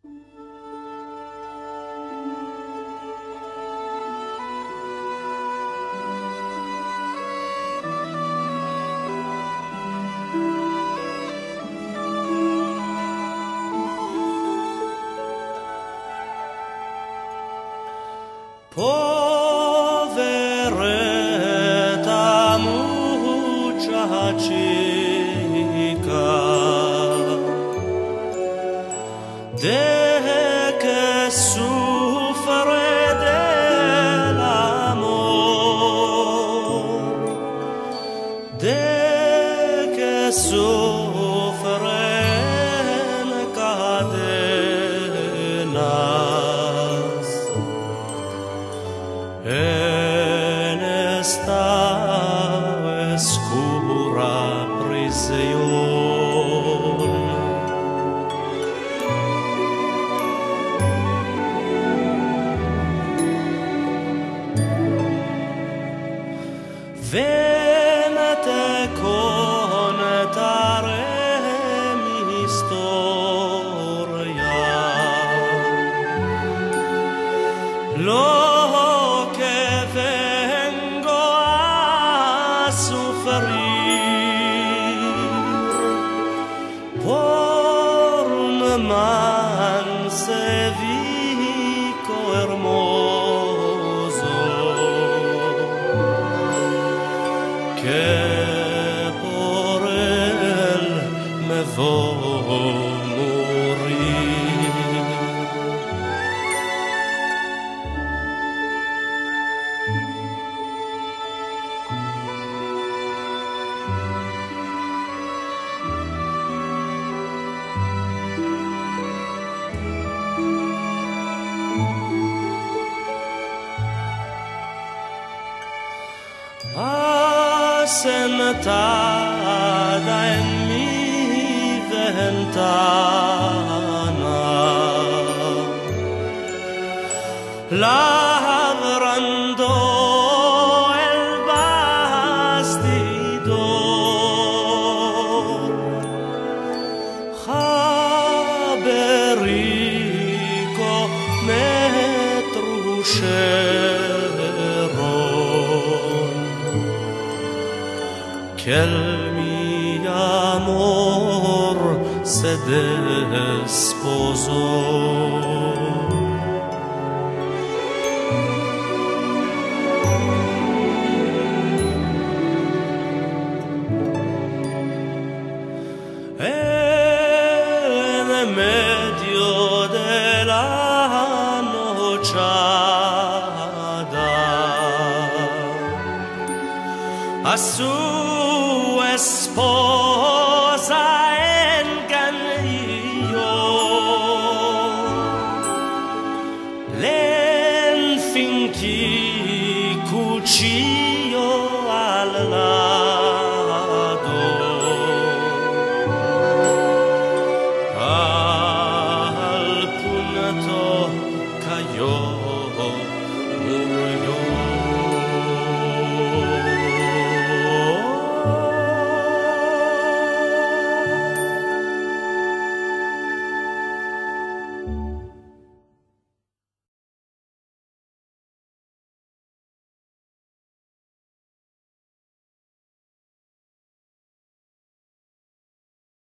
Poveretta muchachica, de que sufre del amor, de que sufre en cadenas. En esta oscura prisión ven a te contare mi historia, lo que vengo a sufrir por un mansevico hermoso que por él me voy a morir. Sentada en mi ventana, ladrando el bastidor, Haberico me truxeron, que el mi amor se desposó. En medio de la nochada, a su esposa